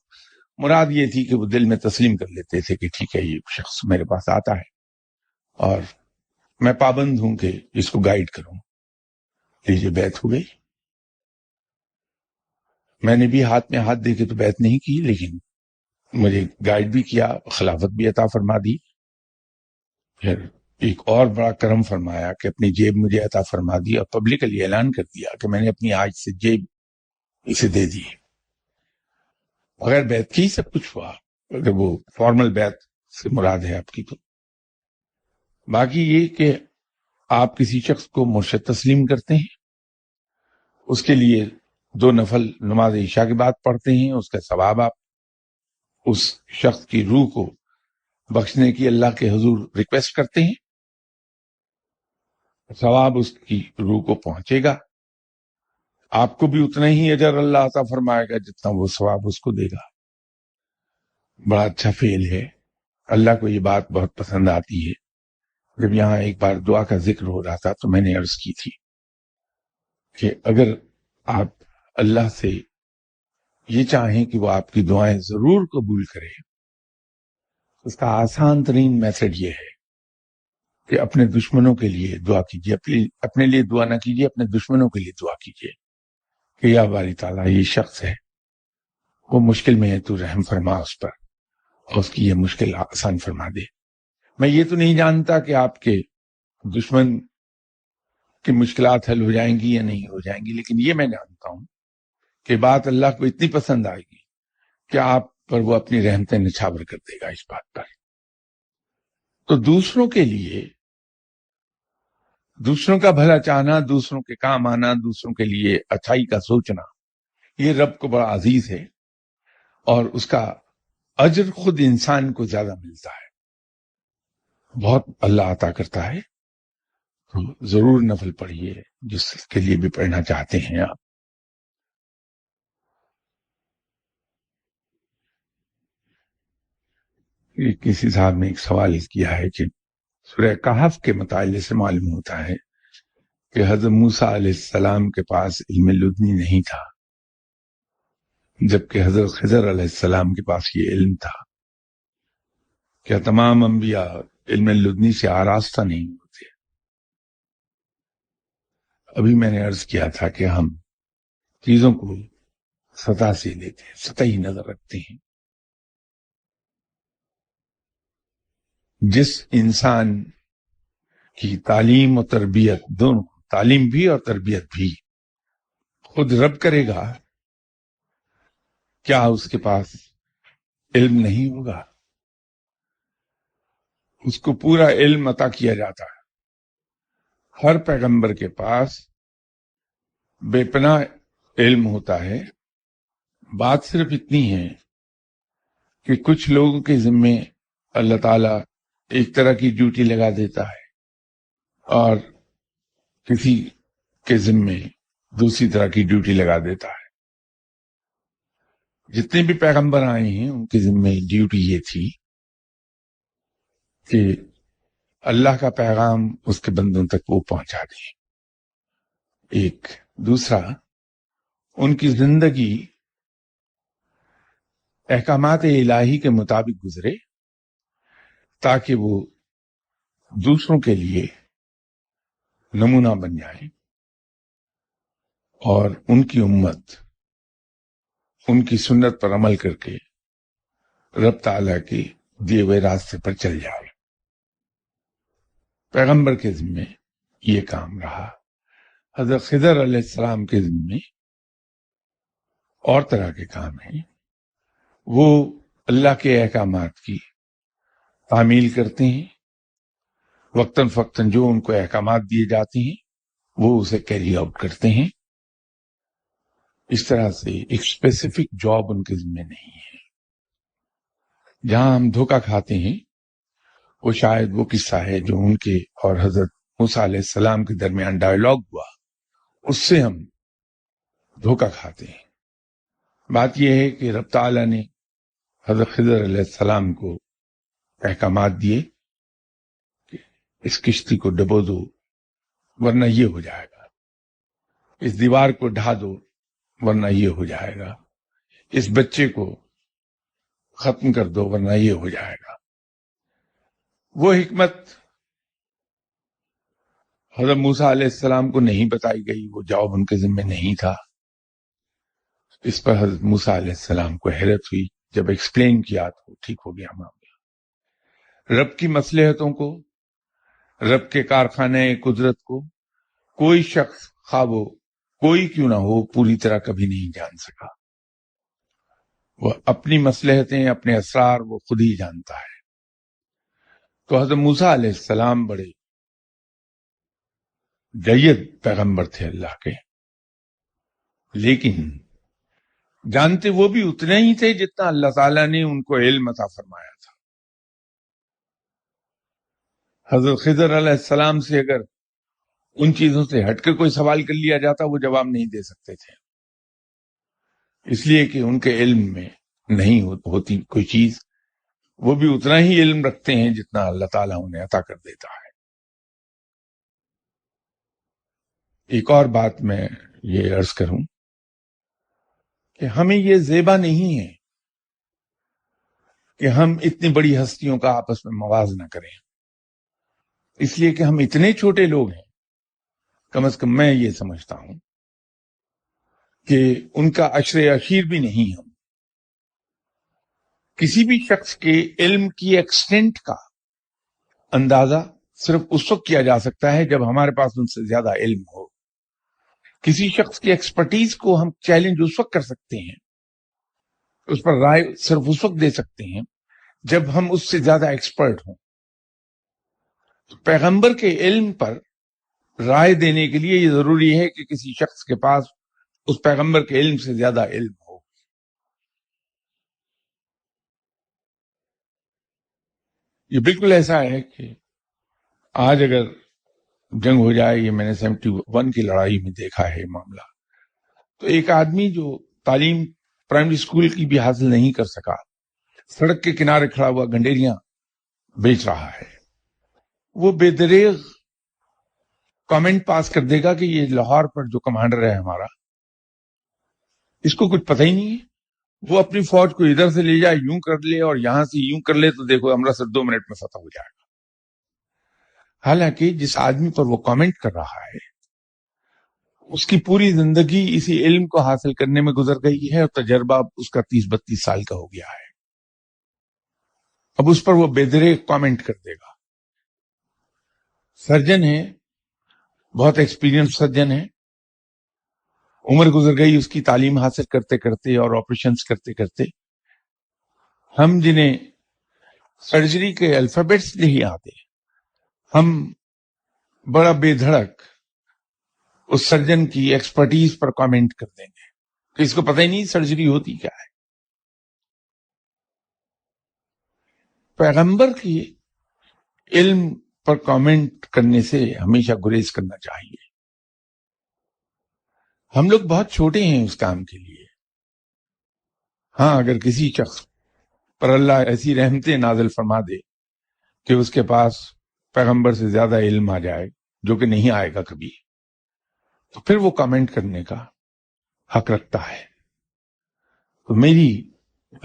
مراد یہ تھی کہ وہ دل میں تسلیم کر لیتے تھے کہ ٹھیک ہے، یہ شخص میرے پاس آتا ہے اور میں پابند ہوں کہ اس کو گائیڈ کروں۔ لیجیے، بیعت ہو گئی۔ میں نے بھی ہاتھ میں ہاتھ دے کے تو بیعت نہیں کی، لیکن مجھے گائیڈ بھی کیا، خلافت بھی عطا فرما دی۔ پھر ایک اور بڑا کرم فرمایا کہ اپنی جیب مجھے عطا فرما دی اور پبلکلی اعلان کر دیا کہ میں نے اپنی آج سے جیب اسے دے دی۔ بغیر بیعت کی سب کچھ ہوا، اگر وہ فارمل بیعت سے مراد ہے آپ کی تو۔ باقی یہ کہ آپ کسی شخص کو مرشد تسلیم کرتے ہیں، اس کے لیے 2 نفل نماز عشاء کے بعد پڑھتے ہیں، اس کا ثواب آپ اس شخص کی روح کو بخشنے کی اللہ کے حضور ریکویسٹ کرتے ہیں، ثواب اس کی روح کو پہنچے گا، آپ کو بھی اتنا ہی اجر اللہ عطا فرمائے گا جتنا وہ ثواب اس کو دے گا۔ بڑا اچھا فعل ہے، اللہ کو یہ بات بہت پسند آتی ہے۔ جب یہاں ایک بار دعا کا ذکر ہو رہا تھا تو میں نے عرض کی تھی کہ اگر آپ اللہ سے یہ چاہیں کہ وہ آپ کی دعائیں ضرور قبول کرے، اس کا آسان ترین میتھڈ یہ ہے کہ اپنے دشمنوں کے لیے دعا کیجیے، اپنے لیے دعا نہ کیجیے، اپنے دشمنوں کے لیے دعا کیجیے کہ یا باری تعالیٰ، یہ شخص ہے، وہ مشکل میں ہے، تو رحم فرما اس پر اور اس کی یہ مشکل آسان فرما دے۔ میں یہ تو نہیں جانتا کہ آپ کے دشمن کی مشکلات حل ہو جائیں گی یا نہیں ہو جائیں گی، لیکن یہ میں جانتا ہوں کہ بات اللہ کو اتنی پسند آئے گی کہ آپ پر وہ اپنی رحمتیں نچھاور کر دے گا اس بات پر۔ تو دوسروں کے لیے، دوسروں کا بھلا چاہنا، دوسروں کے کام آنا، دوسروں کے لیے اچھائی کا سوچنا، یہ رب کو بڑا عزیز ہے اور اس کا اجر خود انسان کو زیادہ ملتا ہے۔ بہت اللہ عطا کرتا ہے، تو ضرور نفل پڑھیے جس کے لیے بھی پڑھنا چاہتے ہیں آپ۔ کسی صاحب نے ایک سوال کیا ہے کہ سورہ کہف کے مطالعے سے معلوم ہوتا ہے کہ حضرت موسیٰ علیہ السلام کے پاس علم لدنی نہیں تھا، جبکہ حضرت خضر علیہ السلام کے پاس یہ علم تھا۔ کیا تمام انبیاء علم لدنی سے آراستہ نہیں ہوتے؟ ابھی میں نے عرض کیا تھا کہ ہم چیزوں کو سطح سے لیتے ہیں، سطحی نظر رکھتے ہیں۔ جس انسان کی تعلیم و تربیت دونوں، تعلیم بھی اور تربیت بھی، خود رب کرے گا، کیا اس کے پاس علم نہیں ہوگا؟ اس کو پورا علم عطا کیا جاتا ہے۔ ہر پیغمبر کے پاس بے پناہ علم ہوتا ہے۔ بات صرف اتنی ہے کہ کچھ لوگوں کے ذمے اللہ تعالیٰ ایک طرح کی ڈیوٹی لگا دیتا ہے اور کسی کے ذمے دوسری طرح کی ڈیوٹی لگا دیتا ہے۔ جتنے بھی پیغمبر آئے ہیں ان کے ذمے ڈیوٹی یہ تھی کہ اللہ کا پیغام اس کے بندوں تک وہ پہنچا دیں۔ ایک دوسرا، ان کی زندگی احکامات الہی کے مطابق گزرے تاکہ وہ دوسروں کے لیے نمونہ بن جائیں اور ان کی امت ان کی سنت پر عمل کر کے رب تعالیٰ کے دیے ہوئے راستے پر چل جائے۔ پیغمبر کے ذمے یہ کام رہا۔ حضرت خضر علیہ السلام کے ذمے اور طرح کے کام ہیں، وہ اللہ کے احکامات کی تعمیل کرتے ہیں، وقتاً فوقتاً جو ان کو احکامات دیے جاتے ہیں وہ اسے کیری آؤٹ کرتے ہیں۔ اس طرح سے ایک اسپیسیفک جاب ان کے ذمہ نہیں ہے۔ جہاں ہم دھوکہ کھاتے ہیں وہ شاید وہ قصہ ہے جو ان کے اور حضرت موسیٰ علیہ السلام کے درمیان ڈائیلاگ ہوا، اس سے ہم دھوکہ کھاتے ہیں۔ بات یہ ہے کہ رب تعالیٰ نے حضرت خضر علیہ السلام کو احکامات دیے کہ اس کشتی کو ڈبو دو ورنہ یہ ہو جائے گا، اس دیوار کو ڈھا دو ورنہ یہ ہو جائے گا، اس بچے کو ختم کر دو ورنہ یہ ہو جائے گا۔ وہ حکمت حضرت موسیٰ علیہ السلام کو نہیں بتائی گئی، وہ جواب ان کے ذمہ نہیں تھا۔ اس پر حضرت موسیٰ علیہ السلام کو حیرت ہوئی، جب ایکسپلین کیا تو ٹھیک ہو گیا معاملہ۔ رب کی مصلحتوں کو، رب کے کارخانے قدرت کو کوئی شخص، خواہ وہ کوئی کیوں نہ ہو، پوری طرح کبھی نہیں جان سکا۔ وہ اپنی مصلحتیں، اپنے اسرار وہ خود ہی جانتا ہے۔ تو حضرت موسیٰ علیہ السلام بڑے جید پیغمبر تھے اللہ کے، لیکن جانتے وہ بھی اتنے ہی تھے جتنا اللہ تعالیٰ نے ان کو علم عطا فرمایا تھا۔ حضرت خضر علیہ السلام سے اگر ان چیزوں سے ہٹ کے کوئی سوال کر لیا جاتا وہ جواب نہیں دے سکتے تھے، اس لیے کہ ان کے علم میں نہیں ہوتی کوئی چیز، وہ بھی اتنا ہی علم رکھتے ہیں جتنا اللہ تعالیٰ انہیں عطا کر دیتا ہے۔ ایک اور بات میں یہ عرض کروں کہ ہمیں یہ زیبا نہیں ہے کہ ہم اتنی بڑی ہستیوں کا آپس میں موازنہ کریں، اس لیے کہ ہم اتنے چھوٹے لوگ ہیں۔ کم از کم میں یہ سمجھتا ہوں کہ ان کا عشر اخیر بھی نہیں ہم۔ کسی بھی شخص کے علم کی ایکسٹینٹ کا اندازہ صرف اس وقت کیا جا سکتا ہے جب ہمارے پاس ان سے زیادہ علم ہو۔ کسی شخص کی ایکسپرٹیز کو ہم چیلنج اس وقت کر سکتے ہیں، اس پر رائے صرف اس وقت دے سکتے ہیں جب ہم اس سے زیادہ ایکسپرٹ ہوں۔ تو پیغمبر کے علم پر رائے دینے کے لیے یہ ضروری ہے کہ کسی شخص کے پاس اس پیغمبر کے علم سے زیادہ علم ہو۔ یہ بالکل ایسا ہے کہ آج اگر جنگ ہو جائے، یہ میں نے 71 کی لڑائی میں دیکھا ہے معاملہ، تو ایک آدمی جو تعلیم پرائمری اسکول کی بھی حاصل نہیں کر سکا، سڑک کے کنارے کھڑا ہوا گنڈیریاں بیچ رہا ہے، وہ بے دریغ کامنٹ پاس کر دے گا کہ یہ لاہور پر جو کمانڈر ہے ہمارا، اس کو کچھ پتہ ہی نہیں ہے، وہ اپنی فوج کو ادھر سے لے جائے، یوں کر لے، اور یہاں سے یوں کر لے، تو دیکھو امرتسر 2 منٹ میں فتح ہو جائے گا۔ حالانکہ جس آدمی پر وہ کامنٹ کر رہا ہے، اس کی پوری زندگی اسی علم کو حاصل کرنے میں گزر گئی ہے، اور تجربہ اس کا 30-32 سال کا ہو گیا ہے۔ اب اس پر وہ بے دریغ کامنٹ کر دے گا۔ سرجن ہے، بہت ایکسپیرینس سرجن ہے، عمر گزر گئی اس کی تعلیم حاصل کرتے کرتے اور آپریشنز کرتے کرتے۔ ہم جنہیں سرجری کے الفابیٹس نہیں آتے، ہم بڑا بے دھڑک اس سرجن کی ایکسپرٹیز پر کامنٹ کر دیں گے کہ اس کو پتہ ہی نہیں سرجری ہوتی کیا ہے۔ پیغمبر کی علم پر کامنٹ کرنے سے ہمیشہ گریز کرنا چاہیے۔ ہم لوگ بہت چھوٹے ہیں اس کام کے لیے۔ ہاں، اگر کسی شخص پر اللہ ایسی رحمتیں نازل فرما دے کہ اس کے پاس پیغمبر سے زیادہ علم آ جائے، جو کہ نہیں آئے گا کبھی، تو پھر وہ کامنٹ کرنے کا حق رکھتا ہے۔ تو میری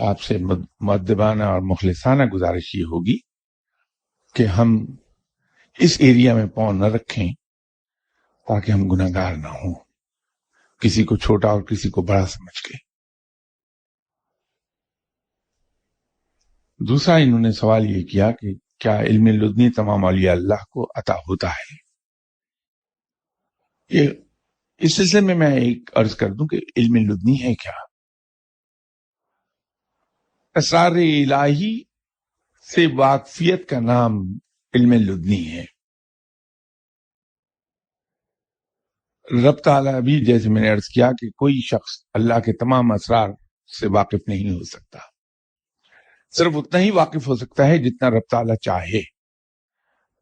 آپ سے مؤدبانہ اور مخلصانہ گزارش یہ ہوگی کہ ہم اس ایریا میں پاؤں نہ رکھیں تاکہ ہم گناہگار نہ ہوں، کسی کو چھوٹا اور کسی کو بڑا سمجھ کے۔ دوسرا انہوں نے سوال یہ کیا کہ کیا علم لدنی تمام اولیاء اللہ کو عطا ہوتا ہے؟ اس سلسلے میں ایک عرض کر دوں کہ علم لدنی ہے کیا؟ اسرار الہی سے واقفیت کا نام علم لدنی ہے۔ رب تعالیٰ بھی، جیسے میں نے عرض کیا، کہ کوئی شخص اللہ کے تمام اسرار سے واقف نہیں ہو سکتا، صرف اتنا ہی واقف ہو سکتا ہے جتنا رب تعالیٰ چاہے۔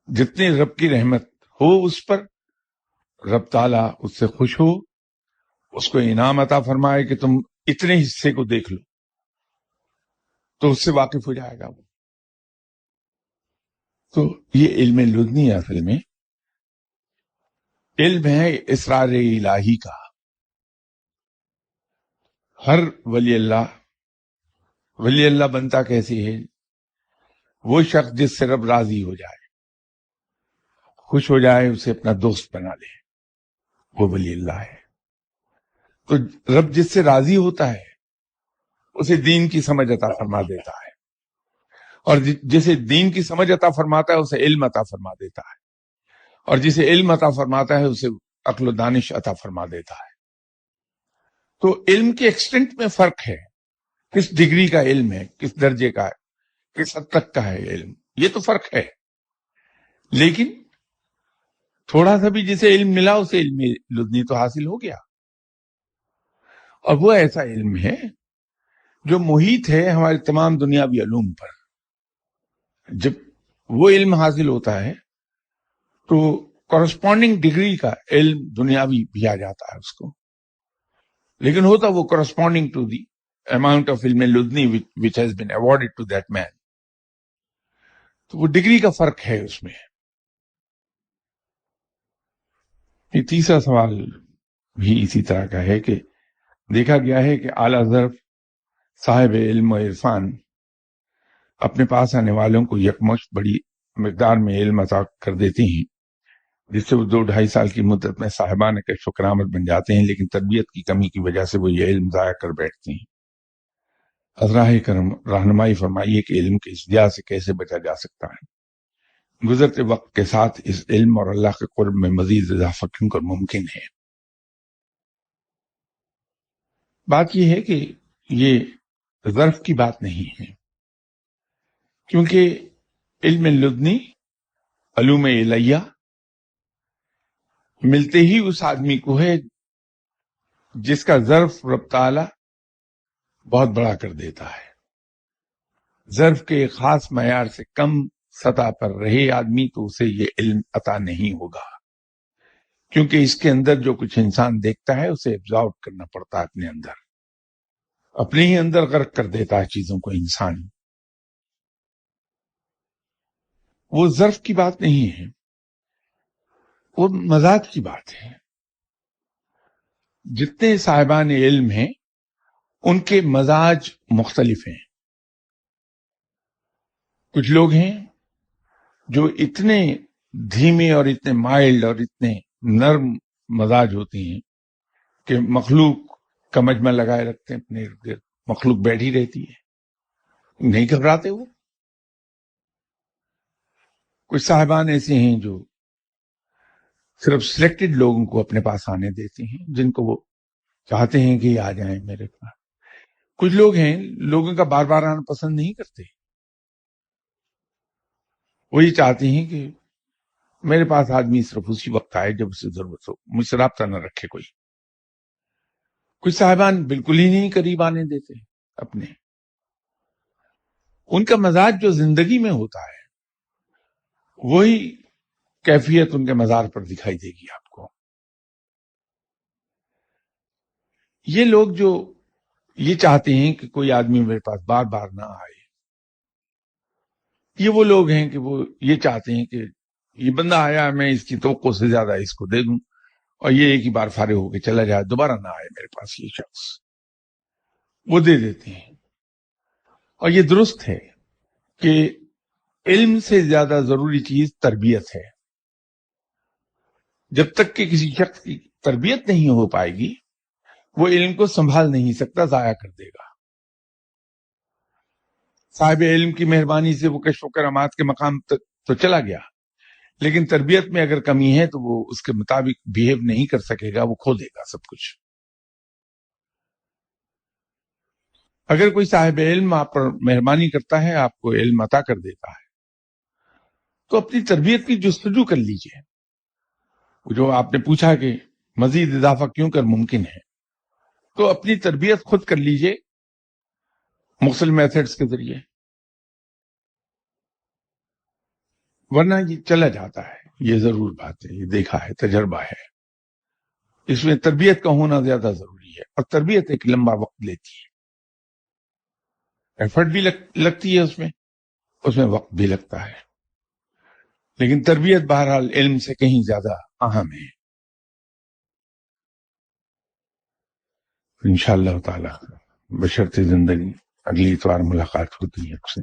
جتنے رب کی رحمت ہو اس پر، رب تعالیٰ اس سے خوش ہو، اس کو انعام عطا فرمائے کہ تم اتنے حصے کو دیکھ لو، تو اس سے واقف ہو جائے گا وہ۔ تو یہ علم لدنی اصل میں علم ہے اسرار الہی کا۔ ہر ولی اللہ بنتا کیسے ہے؟ وہ شخص جس سے رب راضی ہو جائے، خوش ہو جائے، اسے اپنا دوست بنا لے، وہ ولی اللہ ہے۔ تو رب جس سے راضی ہوتا ہے اسے دین کی سمجھ عطا فرما دیتا ہے، اور جسے دین کی سمجھ عطا فرماتا ہے اسے علم عطا فرما دیتا ہے، اور جسے علم عطا فرماتا ہے اسے عقل و دانش عطا فرما دیتا ہے۔ تو علم کے ایکسٹینٹ میں فرق ہے، کس ڈگری کا علم ہے، کس درجے کا ہے، کس حد تک کا ہے علم، یہ تو فرق ہے۔ لیکن تھوڑا سا بھی جسے علم ملا اسے علم لدنی تو حاصل ہو گیا، اور وہ ایسا علم ہے جو محیط ہے ہمارے تمام دنیاوی علوم پر۔ جب وہ علم حاصل ہوتا ہے تو کورسپونڈنگ ڈگری کا علم دنیاوی بھی آ جاتا ہے اس کو، لیکن ہوتا وہ corresponding to the amount of علم لدنی which has been awarded to that man۔ تو وہ ڈگری کا فرق ہے اس میں۔ یہ تیسرا سوال بھی اسی طرح کا ہے کہ دیکھا گیا ہے کہ اعلیٰ ظرف صاحب علم و عرفان اپنے پاس آنے والوں کو یکمشت بڑی مقدار میں علم عطا کر دیتے ہیں، جس سے وہ 2-2.5 سال کی مدت میں صاحبان کشف و کرامت بن جاتے ہیں، لیکن تربیت کی کمی کی وجہ سے وہ یہ علم ضائع کر بیٹھتے ہیں۔ ازراہ کرم رہنمائی فرمائیے کہ علم کے اس ضیاع سے کیسے بچا جا سکتا ہے؟ گزرتے وقت کے ساتھ اس علم اور اللہ کے قرب میں مزید اضافہ کیوں کر ممکن ہے؟ بات یہ ہے کہ یہ ظرف کی بات نہیں ہے، کیونکہ علم لدنی، علوم الیہ ملتے ہی اس آدمی کو ہے جس کا ظرف رب تعالی بہت بڑا کر دیتا ہے۔ ظرف کے خاص معیار سے کم سطح پر رہے آدمی تو اسے یہ علم عطا نہیں ہوگا، کیونکہ اس کے اندر جو کچھ انسان دیکھتا ہے اسے ایبزارو کرنا پڑتا ہے اپنے اندر، اپنے ہی اندر غرق کر دیتا ہے چیزوں کو انسان۔ وہ ظرف کی بات نہیں ہے، وہ مزاج کی بات ہے۔ جتنے صاحبان علم ہیں ان کے مزاج مختلف ہیں۔ کچھ لوگ ہیں جو اتنے دھیمے اور اتنے مائلڈ اور اتنے نرم مزاج ہوتے ہیں کہ مخلوق کا مجمع لگائے رکھتے ہیں اپنے ارد گرد، مخلوق بیٹھی رہتی ہے، نہیں گھبراتے وہ۔ کچھ صاحبان ایسے ہیں جو صرف سلیکٹڈ لوگوں کو اپنے پاس آنے دیتے ہیں، جن کو وہ چاہتے ہیں کہ یہ آ جائیں میرے پاس۔ کچھ لوگ ہیں لوگوں کا بار بار آنا پسند نہیں کرتے، وہ یہ چاہتے ہیں کہ میرے پاس آدمی صرف اسی وقت آئے جب اسے ضرورت ہو، مجھ سے رابطہ نہ رکھے کوئی۔ کچھ صاحبان بالکل ہی نہیں قریب آنے دیتے اپنے۔ ان کا مزاج جو زندگی میں ہوتا ہے وہی کیفیت ان کے مزار پر دکھائی دے گی آپ کو۔ یہ لوگ جو یہ چاہتے ہیں کہ کوئی آدمی میرے پاس بار بار نہ آئے، یہ وہ لوگ ہیں کہ وہ یہ چاہتے ہیں کہ یہ بندہ آیا میں اس کی توقع سے زیادہ اس کو دے دوں اور یہ ایک ہی بار فارغ ہو کے چلا جائے، دوبارہ نہ آئے میرے پاس یہ شخص، وہ دے دیتے ہیں۔ اور یہ درست ہے کہ علم سے زیادہ ضروری چیز تربیت ہے۔ جب تک کہ کسی شخص کی تربیت نہیں ہو پائے گی وہ علم کو سنبھال نہیں سکتا، ضائع کر دے گا۔ صاحب علم کی مہربانی سے وہ کشف و کرامات کے مقام تک تو چلا گیا، لیکن تربیت میں اگر کمی ہے تو وہ اس کے مطابق بیہیو نہیں کر سکے گا، وہ کھو دے گا سب کچھ۔ اگر کوئی صاحب علم آپ پر مہربانی کرتا ہے، آپ کو علم عطا کر دیتا ہے، تو اپنی تربیت کی جستجو کر لیجئے۔ جو آپ نے پوچھا کہ مزید اضافہ کیوں کر ممکن ہے، تو اپنی تربیت خود کر لیجئے مختلف میتھڈز کے ذریعے، ورنہ یہ چلا جاتا ہے۔ یہ ضرور بات ہے، یہ دیکھا ہے، تجربہ ہے۔ اس میں تربیت کا ہونا زیادہ ضروری ہے، اور تربیت ایک لمبا وقت لیتی ہے، ایفرٹ بھی لگتی ہے، اس میں وقت بھی لگتا ہے، لیکن تربیت بہرحال علم سے کہیں زیادہ اہم ہے۔ انشاءاللہ تعالی بشرط زندگی اگلی اتوار ملاقات ہوتی ہے آپ سے۔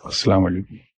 السلام علیکم۔